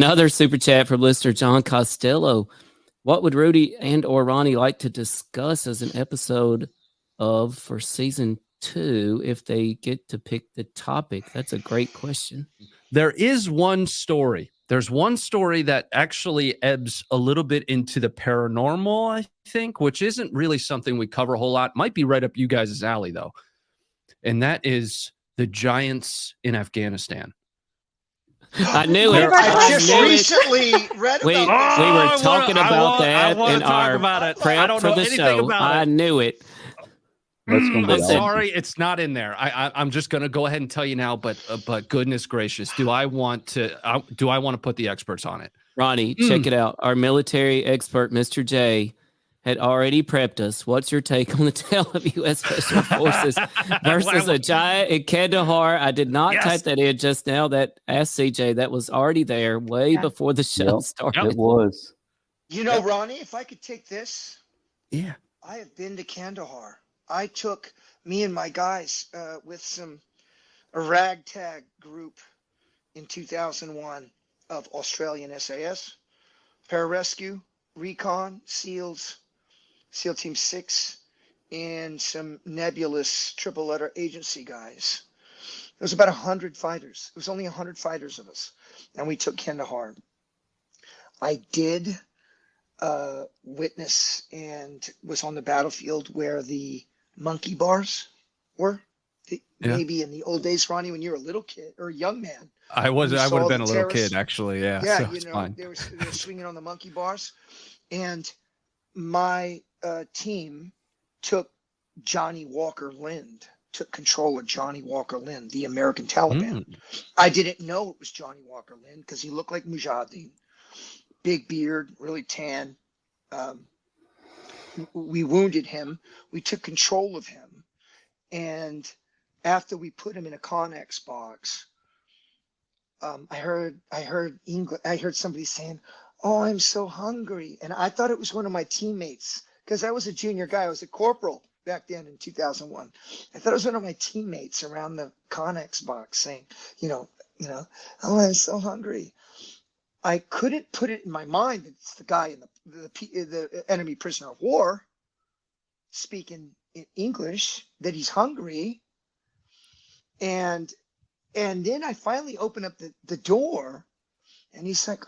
Another super chat from listener John Costello. What would Rudy and or Ronnie like to discuss as an episode of for season 2 if they get to pick the topic? That's a great question. There is one story. There's one story that actually ebbs a little bit into the paranormal, I think, which isn't really something we cover a whole lot. Might be right up you guys' alley, though. And that is the giants in Afghanistan. I knew it. I just recently read about we were talking about that in our prep for the show. I knew it. I'm sorry, it's not in there. I'm just going to go ahead and tell you now. But goodness gracious, do I want to put the experts on it? Ronnie, check it out. Our military expert, Mr. J, had already prepped us. What's your take on the tale of U.S. Special Forces versus a giant in Kandahar? I did not type that in just now. That asked CJ. That was already there way before the show started. It was. You know, Ronnie, if I could take this. Yeah. I have been to Kandahar. I took me and my guys with a ragtag group in 2001 of Australian SAS, pararescue, recon, SEALs, SEAL Team 6, and some nebulous triple letter agency guys. It was about 100 fighters. It was only 100 fighters of us. And we took Kandahar. I did witness and was on the battlefield where the monkey bars were. Maybe in the old days, Ronnie, when you were a little kid or a young man. I would have been a little kid, actually. Yeah. Yeah, so you know, they were swinging on the monkey bars. And my team took Johnny Walker Lindh, took control of Johnny Walker Lindh, the American Taliban. I didn't know it was Johnny Walker Lindh because he looked like Mujahideen. Big beard, really tan. We wounded him. We took control of him. And after we put him in a Connex box, I heard somebody saying, "Oh, I'm so hungry." And I thought it was one of my teammates because I was a junior guy. I was a corporal back then in 2001. I thought it was one of my teammates around the Connex box saying, "Oh, I'm so hungry." I couldn't put it in my mind that it's the guy in the enemy prisoner of war speaking in English, that he's hungry. And then I finally open up the door and he's like,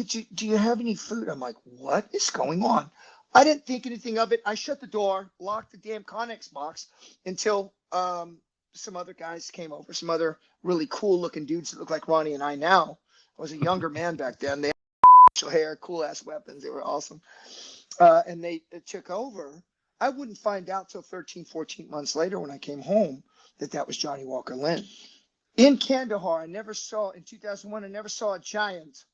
do you have any food? I'm like, what is going on? I didn't think anything of it. I shut the door, locked the damn Connex box until some other guys came over, some other really cool looking dudes that look like Ronnie and I now. I was a younger man back then. They had hair, cool ass weapons. They were awesome. And they took over. I wouldn't find out till 13, 14 months later when I came home that was Johnny Walker Lindh. In Kandahar, in 2001, I never saw a giant.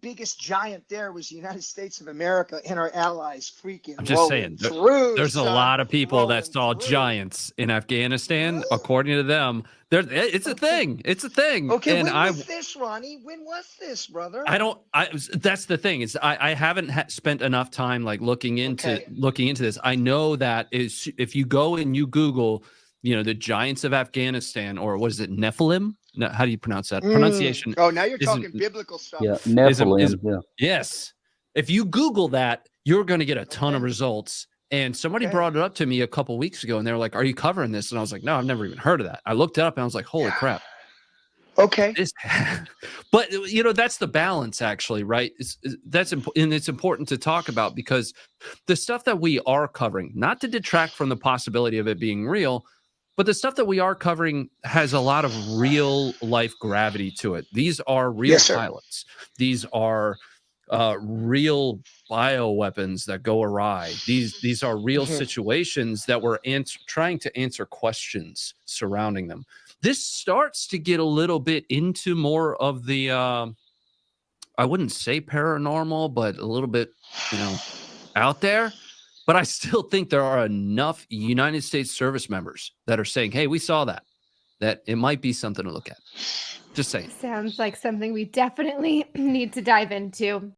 Biggest giant there was the United States of America and our allies freaking I'm just saying, there's a lot of people that saw giants in Afghanistan. According to them, it's a thing. It's a thing. Okay, when was this, Ronnie? When was this, brother? That's the thing is I haven't spent enough time like looking into this. I know that if you go and you Google, the giants of Afghanistan, or what is it, Nephilim? No, how do you pronounce that? Pronunciation. Oh, now you're talking biblical stuff. Yeah, Nephilim. Yes. If you Google that, you're going to get a ton of results. And somebody brought it up to me a couple weeks ago, and they were like, "Are you covering this?" And I was like, "No, I've never even heard of that." I looked it up, and I was like, "Holy crap!" Okay. But that's the balance, actually, right? And it's important to talk about because the stuff that we are covering, not to detract from the possibility of it being real. But the stuff that we are covering has a lot of real life gravity to it. These are real pilots. These are real bioweapons that go awry. These are real situations that we're trying to answer questions surrounding them. This starts to get a little bit into more of the, I wouldn't say paranormal, but a little bit, out there. But I still think there are enough United States service members that are saying, "Hey, we saw that it might be something to look at." Just saying. Sounds like something we definitely need to dive into.